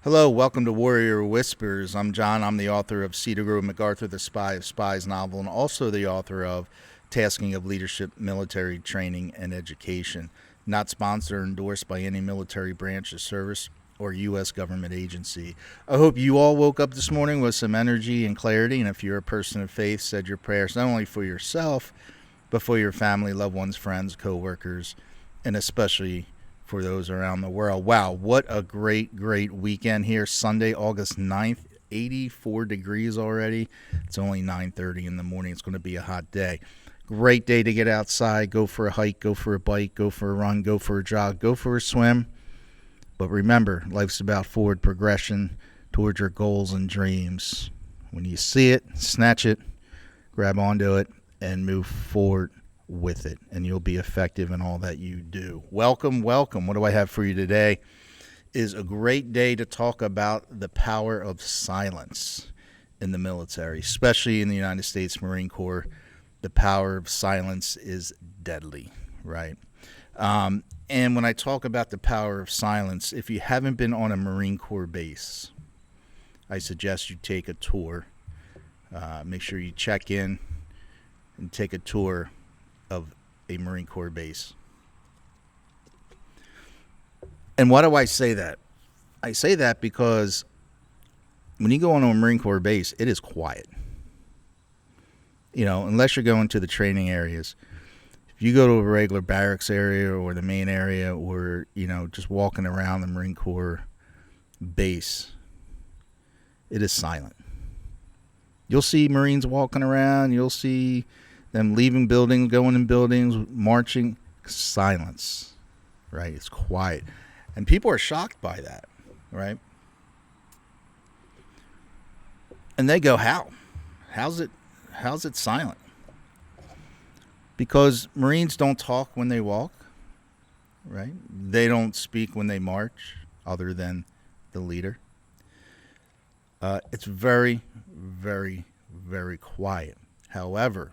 Hello, welcome to Warrior Whispers. I'm John. I'm the author of Cedar Grove MacArthur, the Spy of Spies novel, and also the author of Tasking of Leadership, Military Training, and Education. Not sponsored or endorsed by any military branch of service or U.S. government agency. I hope you all woke up this morning with some energy and clarity, and if you're a person of faith, said your prayers not only for yourself, but for your family, loved ones, friends, co-workers, and especially for those around the world. Wow, what a great weekend here. Sunday, August 9th, 84 degrees already. It's only 9:30 in the morning. It's going to be a hot day. Great day to get outside, go for a hike, go for a bike, go for a run, go for a jog, go for a swim. But remember, life's about forward progression towards your goals and dreams. When you see it, snatch it, grab onto it, and move forward with it, and you'll be effective in all that you do. Welcome. What do I have for you today? Is a great day to talk about the power of silence in the military, especially in the United States Marine Corps. The power of silence is deadly, right? And when I talk about the power of silence, if you haven't been on a Marine Corps base, I suggest you take a tour. Make sure you check in and take a tour of a Marine Corps base. And why do I say that? I say that because when you go on a Marine Corps base, it is quiet. Unless you're going to the training areas. If you go to a regular barracks area or the main area or, just walking around the Marine Corps base, it is silent. You'll see Marines walking around. You'll see them leaving buildings, going in buildings, marching. Silence, right? It's quiet. And people are shocked by that, right? And they go, how? How's it silent? Because Marines don't talk when they walk, right? They don't speak when they march, other than the leader. It's very, very, very quiet. However,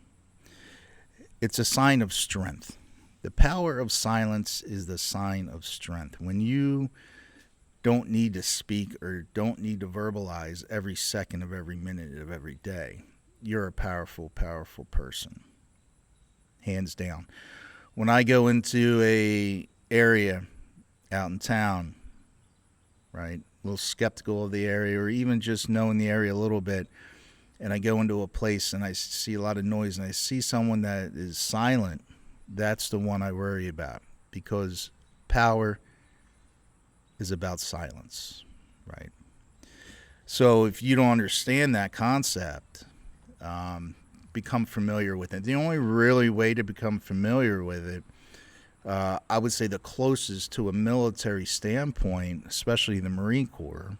it's a sign of strength. The power of silence is the sign of strength. When you don't need to speak or don't need to verbalize every second of every minute of every day, you're a powerful, powerful person. Hands down. When I go into a area out in town, right, a little skeptical of the area or even just knowing the area a little bit, and I go into a place and I see a lot of noise and I see someone that is silent, that's the one I worry about, because power is about silence, right? So if you don't understand that concept, become familiar with it. The only really way to become familiar with it, I would say the closest to a military standpoint, especially the Marine Corps,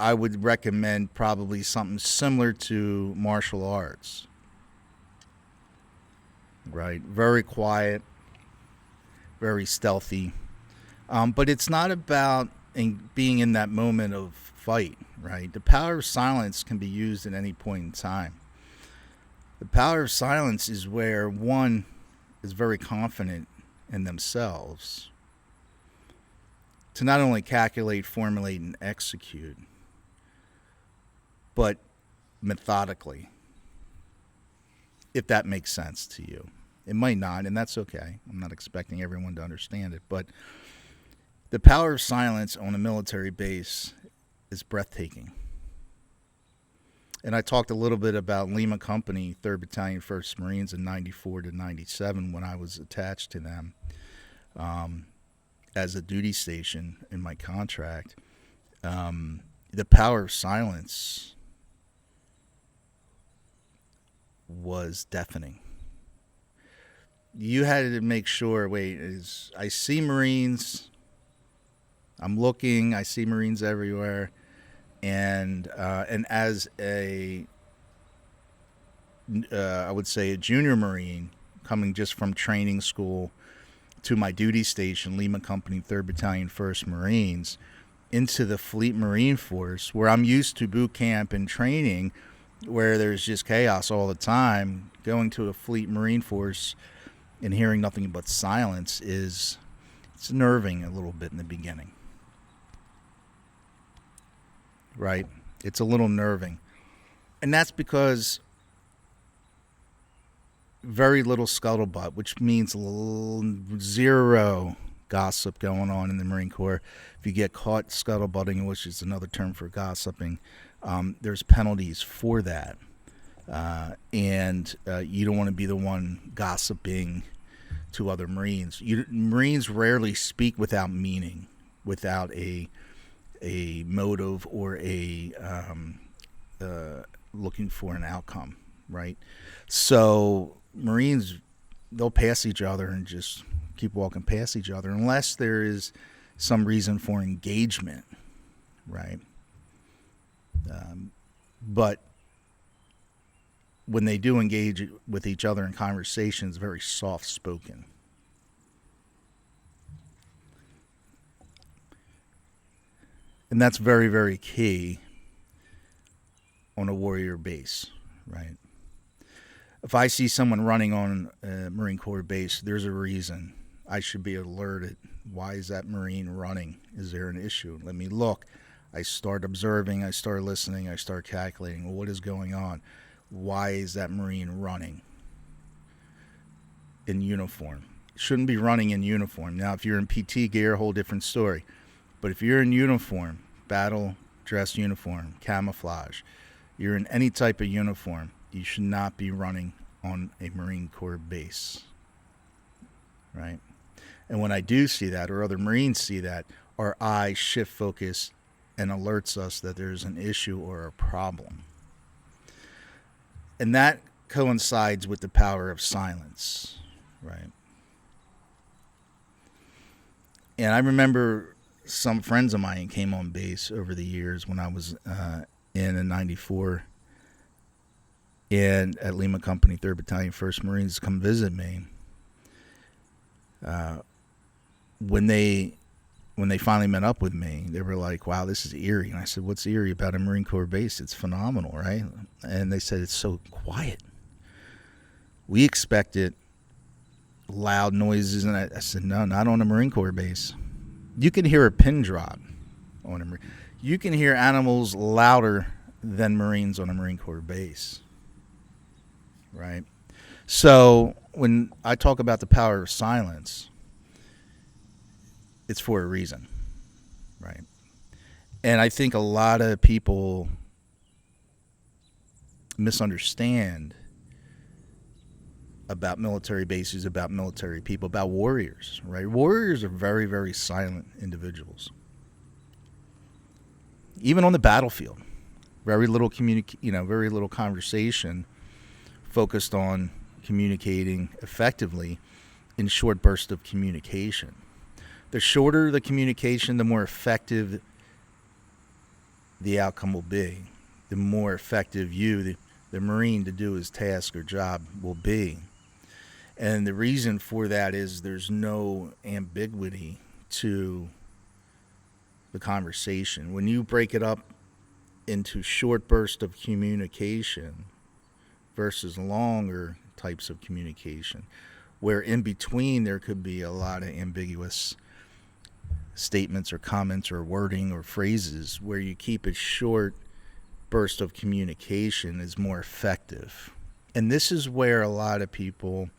I would recommend probably something similar to martial arts, right? Very quiet, very stealthy. But it's not about being in that moment of fight, right? The power of silence can be used at any point in time. The power of silence is where one is very confident in themselves to not only calculate, formulate, and execute, but methodically, if that makes sense to you. It might not, and that's okay. I'm not expecting everyone to understand it, but the power of silence on a military base is breathtaking. And I talked a little bit about Lima Company, 3rd Battalion, 1st Marines in 94 to 97 when I was attached to them as a duty station in my contract. The power of silence was deafening. You had to make sure, I see Marines, I'm looking, I see Marines everywhere, and as I would say a junior Marine coming just from training school to my duty station, Lima Company, 3rd Battalion, 1st Marines, into the Fleet Marine Force, where I'm used to boot camp and training, where there's just chaos all the time. Going to a Fleet Marine Force and hearing nothing but silence it's nerving a little bit in the beginning. right? It's a little nerving. And that's because very little scuttlebutt, which means zero gossip going on in the Marine Corps. If you get caught scuttlebutting, which is another term for gossiping, there's penalties for that. And you don't want to be the one gossiping to other Marines. Marines rarely speak without meaning, without a motive or a looking for an outcome, right? So Marines, they'll pass each other and just keep walking past each other unless there is some reason for engagement, right? But when they do engage with each other in conversations, very soft-spoken. And that's very, very key on a warrior base, right? If I see someone running on a Marine Corps base, there's a reason. I should be alerted. Why is that Marine running? Is there an issue? Let me look. I start observing. I start listening. I start calculating. Well, what is going on? Why is that Marine running in uniform? Shouldn't be running in uniform. Now, if you're in PT gear, a whole different story. But if you're in uniform, battle dress uniform, camouflage, you're in any type of uniform, you should not be running on a Marine Corps base, right? And when I do see that, or other Marines see that, our eyes shift focus and alerts us that there's an issue or a problem. And that coincides with the power of silence, right? And I remember some friends of mine came on base over the years when I was in 94 and at Lima Company, 3rd Battalion, 1st Marines, come visit me. When they finally met up with me, they were like, wow, this is eerie. And I said, what's eerie about a Marine Corps base? It's phenomenal, right? And they said, it's so quiet. We expected loud noises. And I said, no, not on a Marine Corps base. You can hear a pin drop on a Marine. You can hear animals louder than Marines on a Marine Corps base, right? So when I talk about the power of silence, it's for a reason, right? And I think a lot of people misunderstand about military bases, about military people, about warriors, right? Warriors are very, very silent individuals. Even on the battlefield, very little very little conversation focused on communicating effectively in short bursts of communication. The shorter the communication, the more effective the outcome will be. The more effective the Marine, to do his task or job will be. And the reason for that is there's no ambiguity to the conversation. When you break it up into short bursts of communication versus longer types of communication, where in between there could be a lot of ambiguous statements or comments or wording or phrases, where you keep a short burst of communication is more effective. And this is where a lot of people,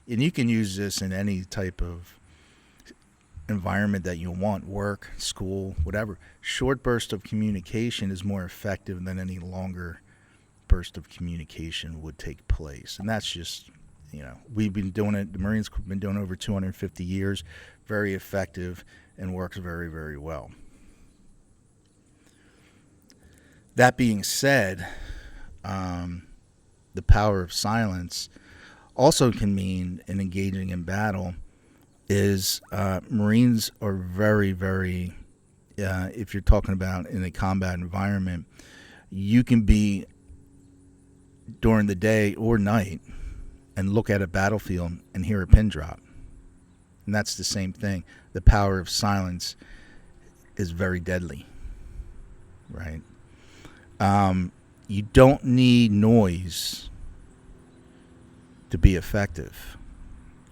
and you can use this in any type of environment that you want, work, school, whatever. Short burst of communication is more effective than any longer burst of communication would take place. And that's just, we've been doing it, the Marines have been doing it over 250 years, very effective and works very, very well. That being said, the power of silence also can mean in engaging in battle is Marines are very, very, if you're talking about in a combat environment, you can be during the day or night and look at a battlefield and hear a pin drop. And that's the same thing. The power of silence is very deadly, right? You don't need noise to be effective.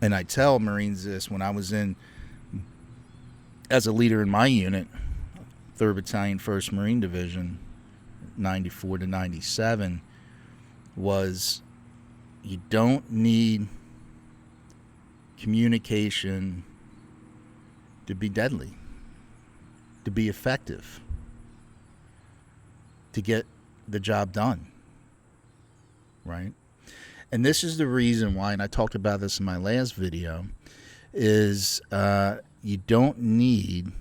And I tell Marines this when I was in as a leader in my unit, 3rd Battalion, 1st Marine Division. 94 to 97 was you don't need communication to be deadly, to be effective, to get the job done, right? And this is the reason why, and I talked about this in my last video, is you don't need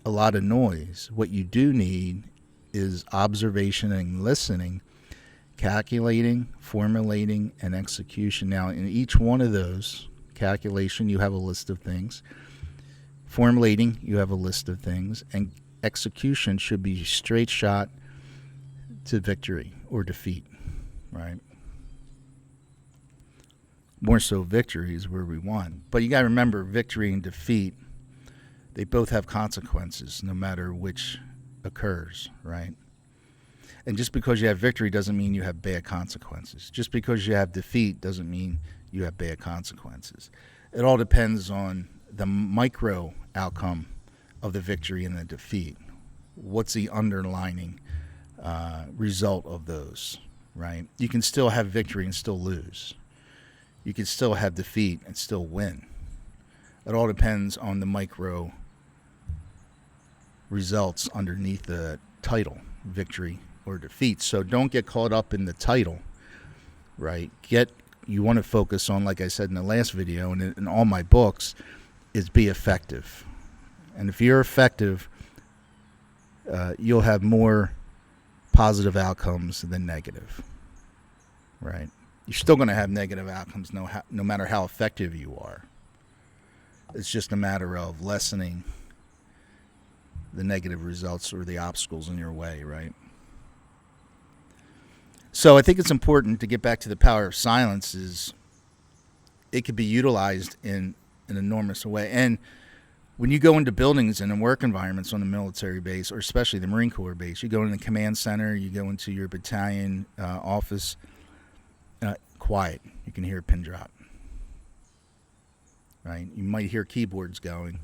a lot of noise. What you do need is observation and listening, calculating, formulating, and execution. Now, in each one of those, calculation, you have a list of things. Formulating, you have a list of things. And execution should be straight shot to victory or defeat, right? More so victory is where we won. But you got to remember, victory and defeat, they both have consequences no matter which occurs, right? And just because you have victory doesn't mean you have bad consequences. Just because you have defeat doesn't mean you have bad consequences. It all depends on the micro outcome of the victory and the defeat. What's the underlining result of those, right? You can still have victory and still lose. You can still have defeat and still win. It all depends on the micro results underneath the title, victory or defeat. So don't get caught up in the title, right? You want to focus on, like I said in the last video and in all my books, is be effective. And if you're effective, you'll have more positive outcomes than negative, right? You're still going to have negative outcomes no matter how effective you are. It's just a matter of lessening the negative results or the obstacles in your way, right? So I think it's important to get back to the power of silence. Is it could be utilized in an enormous way. And when you go into buildings and in work environments on the military base, or especially the Marine Corps base, you go in the command center, you go into your battalion office, quiet. You can hear a pin drop, right? You might hear keyboards going,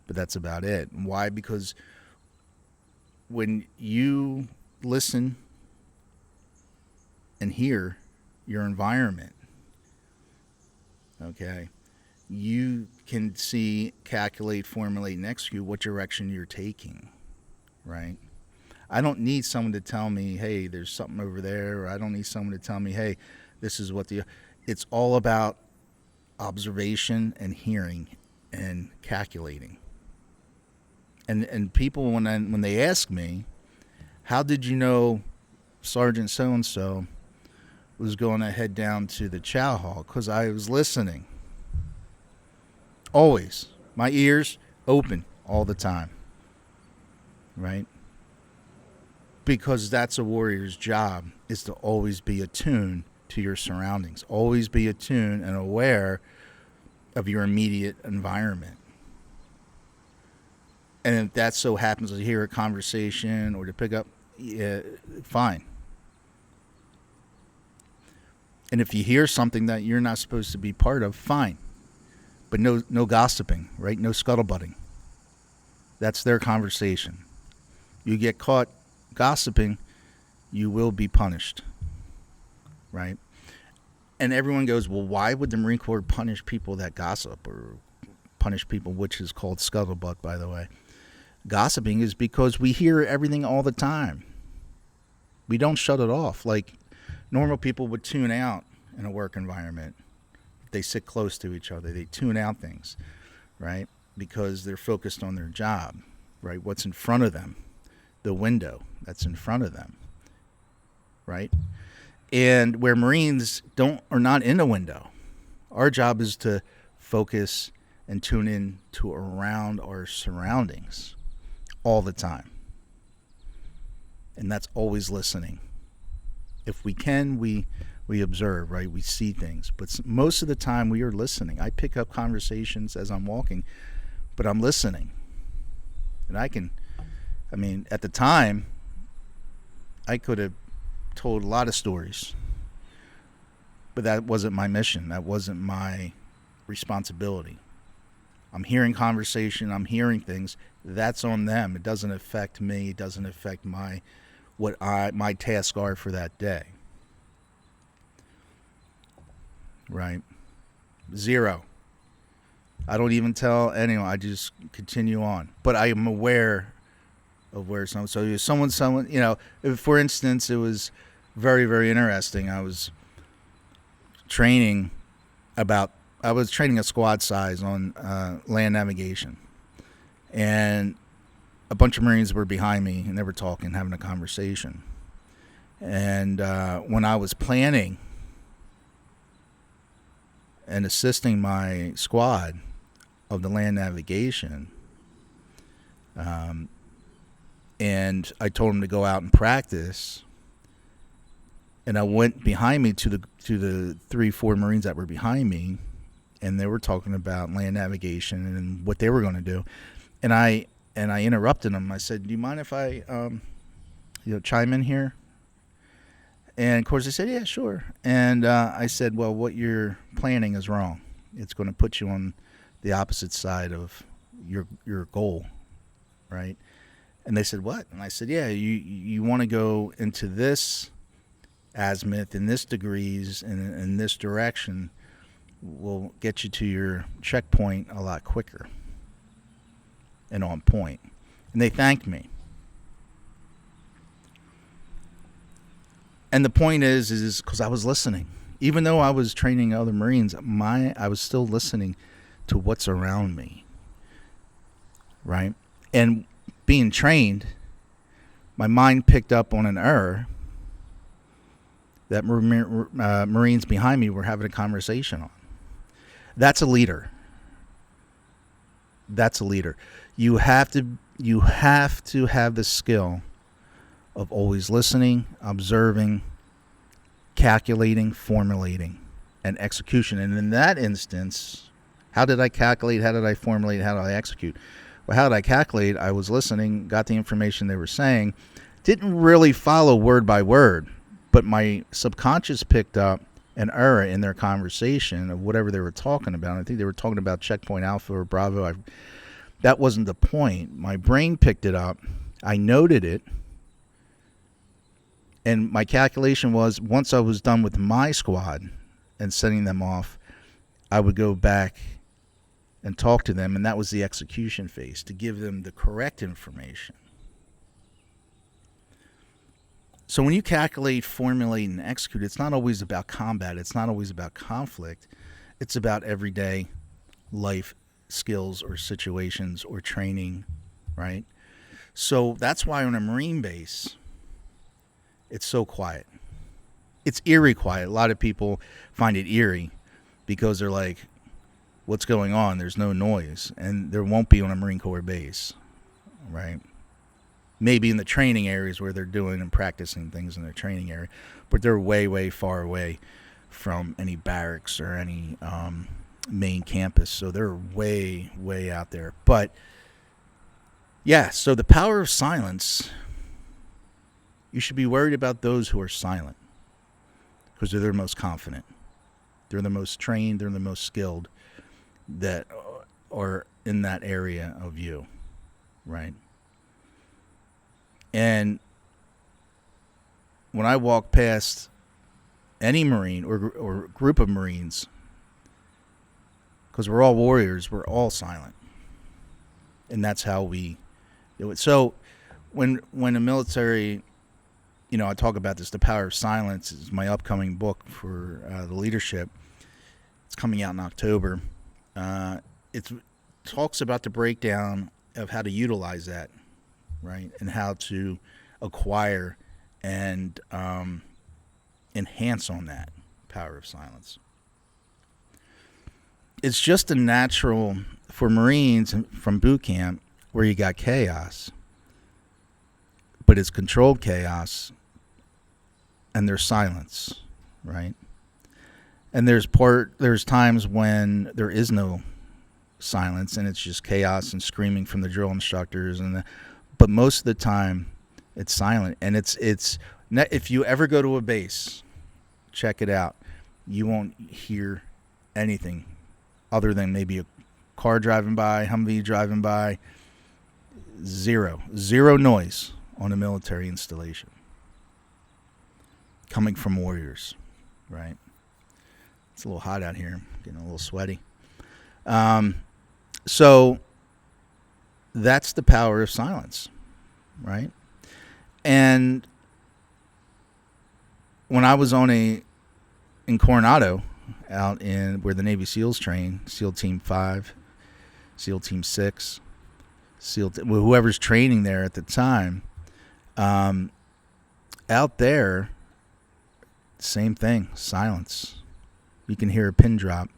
but that's about it. Why? Because when you listen and hear your environment, okay, you can see, calculate, formulate, and execute what direction you're taking, right? I don't need someone to tell me, hey, there's something over there, or I don't need someone to tell me, hey, this is what it's all about observation and hearing and calculating. And people, when they ask me, how did you know Sergeant so-and-so was going to head down to the chow hall? Because I was listening. Always. My ears open all the time. Right? Because that's a warrior's job, is to always be attuned to your surroundings. Always be attuned and aware of your immediate environment. And if that so happens to hear a conversation or to pick up, fine. And if you hear something that you're not supposed to be part of, fine. But no gossiping, right? No scuttlebutting. That's their conversation. You get caught gossiping, you will be punished, right? And everyone goes, well, why would the Marine Corps punish people that gossip, or punish people, which is called scuttlebutt, by the way? Gossiping is because we hear everything all the time. We don't shut it off. Like normal people would tune out in a work environment. They sit close to each other. They tune out things, right? Because they're focused on their job, right? What's in front of them, the window that's in front of them, right? And where Marines are not in a window. Our job is to focus and tune in to around our surroundings all the time. And that's always listening. If we can, we observe, right? We see things. But most of the time we are listening. I pick up conversations as I'm walking, but I'm listening. And at the time, I could have told a lot of stories. But that wasn't my mission. That wasn't my responsibility. I'm hearing conversation, I'm hearing things. That's on them. It doesn't affect me. It doesn't affect my tasks are for that day. Right? Zero. I don't even tell anyone. I just continue on. But I am aware of where someone. So if someone, if, for instance, it was very, very interesting. I was training a squad size on land navigation, and a bunch of Marines were behind me, and they were talking, having a conversation. And when I was planning and assisting my squad of the land navigation, and I told them to go out and practice, and I went behind me to the 3-4 Marines that were behind me, and they were talking about land navigation and what they were going to do, and I interrupted them. I said, "Do you mind if I chime in here?" And of course they said, "Yeah, sure." And I said, "Well, what you're planning is wrong. It's going to put you on the opposite side of your goal, right?" And they said, "What?" And I said, "Yeah, you want to go into this azimuth in this degrees and in this direction will get you to your checkpoint a lot quicker and on point." And they thanked me. And the point is because I was listening. Even though I was training other Marines, I was still listening to what's around me, right? And being trained, my mind picked up on an error that Marines behind me were having a conversation on. That's a leader. That's a leader. You have to have the skill of always listening, observing, calculating, formulating, and execution. And in that instance, how did I calculate? How did I formulate? How did I execute? Well, how did I calculate? I was listening, got the information they were saying, didn't really follow word by word, but my subconscious picked up an error in their conversation of whatever they were talking about. I think they were talking about checkpoint Alpha or Bravo. That wasn't the point. My brain picked it up. I noted it. And my calculation was, once I was done with my squad and sending them off, I would go back and talk to them. And that was the execution phase, to give them the correct information. So when you calculate, formulate, and execute, it's not always about combat. It's not always about conflict. It's about everyday life skills or situations or training, right? So that's why on a Marine base, it's so quiet. It's eerie quiet. A lot of people find it eerie because they're like, what's going on? There's no noise. And there won't be on a Marine Corps base, right? Maybe in the training areas where they're doing and practicing things in their training area, but they're way, way far away from any barracks or any main campus. So they're way, way out there. But yeah, so the power of silence, you should be worried about those who are silent because they're the most confident. They're the most trained. They're the most skilled that are in that area of you, right? And when I walk past any Marine or group of Marines, because we're all warriors, we're all silent. And that's how we do it. So when a military, I talk about this, The Power of Silence is my upcoming book for the leadership. It's coming out in October. It talks about the breakdown of how to utilize that, right? And how to acquire and enhance on that power of silence. It's just a natural for Marines from boot camp where you got chaos, but it's controlled chaos and there's silence, right? And there's times when there is no silence and it's just chaos and screaming from the drill instructors but most of the time it's silent. And it's if you ever go to a base, check it out. You won't hear anything other than maybe a car driving by, Humvee driving by. Zero noise on a military installation coming from warriors, right? It's a little hot out here, getting a little sweaty. So that's the power of silence, right? And when I was in Coronado, out in where the Navy SEALs train, SEAL Team 5, SEAL Team 6, whoever's training there at the time, out there, same thing, silence. You can hear a pin drop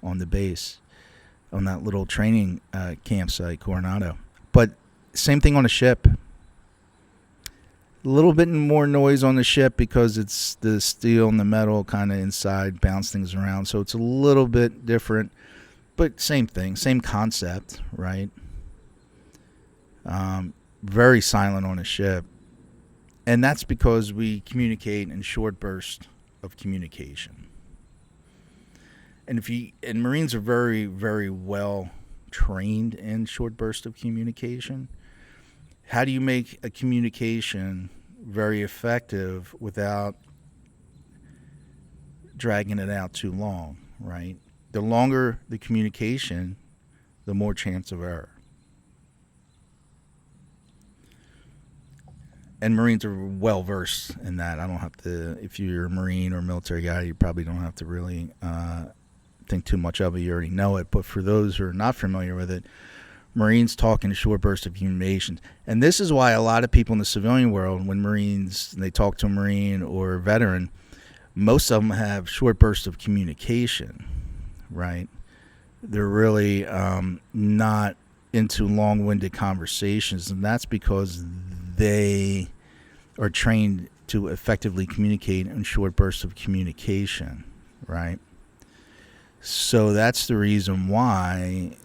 on the base, on that little training campsite, Coronado. But same thing on a ship. A little bit more noise on the ship because it's the steel and the metal kind of inside bounce things around. So it's a little bit different, but same thing, same concept, right? Very silent on a ship. And that's because we communicate in short bursts of communication. And Marines are very, very well trained in short bursts of communication. How do you make a communication very effective without dragging it out too long, right? The longer the communication, the more chance of error. And Marines are well versed in that. I don't have to, if you're a Marine or a military guy, you probably don't have to really think too much of it. You already know it. But for those who are not familiar with it, Marines talk in short bursts of communication. And this is why a lot of people in the civilian world, when they talk to a Marine or a veteran, most of them have short bursts of communication, right? They're really not into long-winded conversations, and that's because they are trained to effectively communicate in short bursts of communication, right? So that's the reason why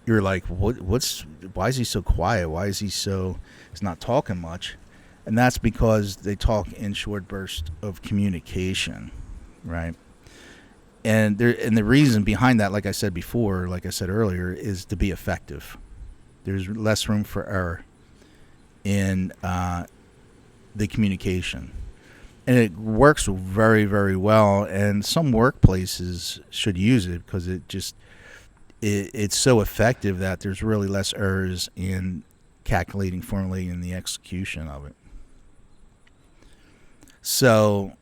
you're like, why is he so quiet? Why is he's not talking much? And that's because they talk in short bursts of communication, right? And the reason behind that, like I said earlier, is to be effective. There's less room for error in the communication. And it works very, very well. And some workplaces should use it because it's so effective that there's really less errors in calculating, formulating, the execution of it. So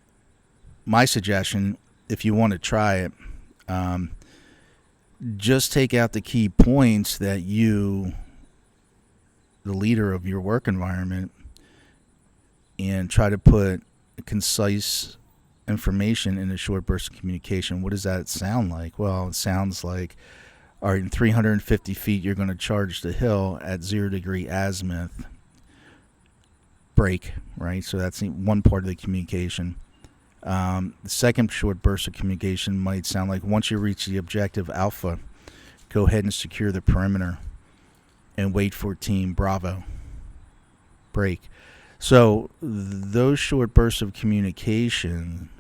my suggestion, if you want to try it, just take out the key points that you, the leader of your work environment, and try to put concise information in a short burst of communication. What does that sound like? Well, it sounds like, all right, in 350 feet, you're going to charge the hill at 0 degree azimuth. Break, right? So that's one part of the communication. The second short burst of communication might sound like, once you reach the objective Alpha, go ahead and secure the perimeter and wait for Team Bravo. Break. So those short bursts of communication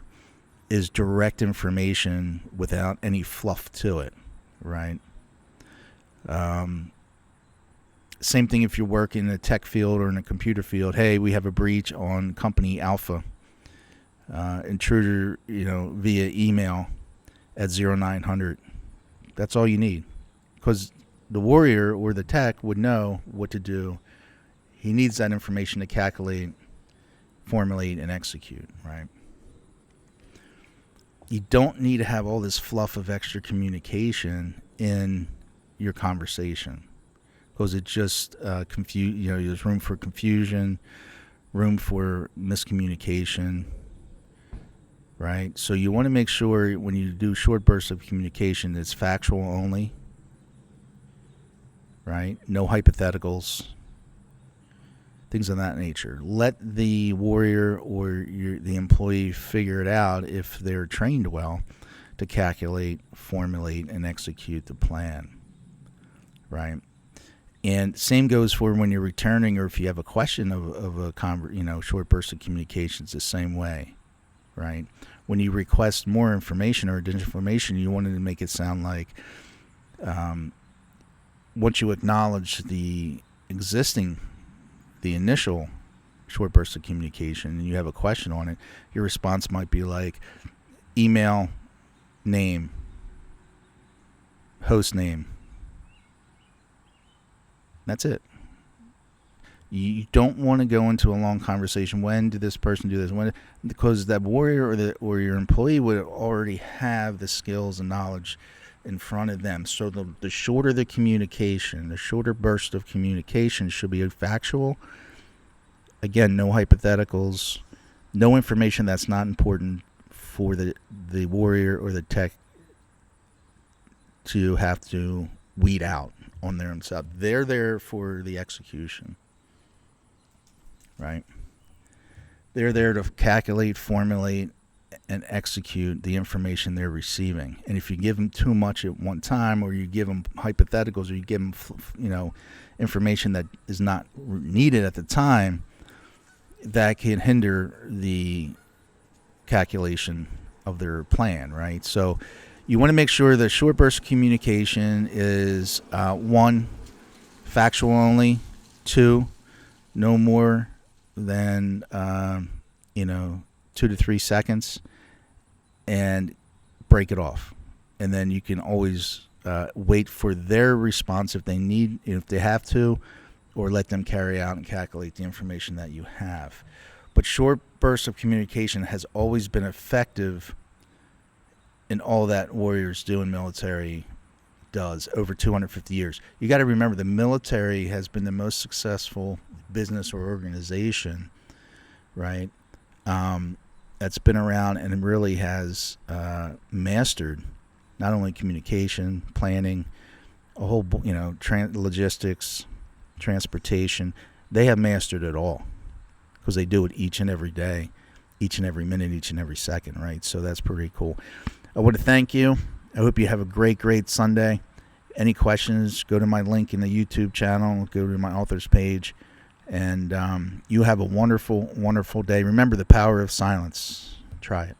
is direct information without any fluff to it, right? Same thing if you're working in a tech field or in a computer field. Hey, we have a breach on company Alpha. Intruder, via email at 0900. That's all you need, because the warrior or the tech would know what to do. He needs that information to calculate, formulate, and execute, right? You don't need to have all this fluff of extra communication in your conversation, because it just there's room for confusion, room for miscommunication, right? So you want to make sure when you do short bursts of communication, it's factual only, right? No hypotheticals, things of that nature. Let the warrior or the employee figure it out if they're trained well to calculate, formulate, and execute the plan, right? And same goes for when you're returning, or if you have a question of a short burst of communication, it's the same way, right? when you request more information or additional information, you wanted to make it sound like once you acknowledge the initial short burst of communication and you have a question on it, your response might be like email, name, host name. That's it. You don't want to go into a long conversation. When did this person do this? When? Because that warrior or your employee would already have the skills and knowledge in front of them. So the shorter the communication, the shorter burst of communication should be factual. Again, no hypotheticals, no information that's not important for the warrior or the tech to have to weed out on their own side. They're there for the execution, right? They're there to calculate, formulate, and execute the information they're receiving. And if you give them too much at one time, or you give them hypotheticals, or you give them, information that is not needed at the time, that can hinder the calculation of their plan, right? So you want to make sure that short burst communication is 1, factual only, 2, no more than 2 to 3 seconds, and break it off. And then you can always wait for their response if they have to, or let them carry out and calculate the information that you have. But short bursts of communication has always been effective in all that warriors do and military does over 250 years. You got to remember, the military has been the most successful business or organization, right? That's been around and really has mastered not only communication, planning, a whole, logistics, transportation. They have mastered it all because they do it each and every day, each and every minute, each and every second, right? So that's pretty cool. I want to thank you. I hope you have a great Sunday. Any questions, go to my link in the YouTube channel, go to my author's page, and you have a wonderful day. Remember the power of silence. Try it.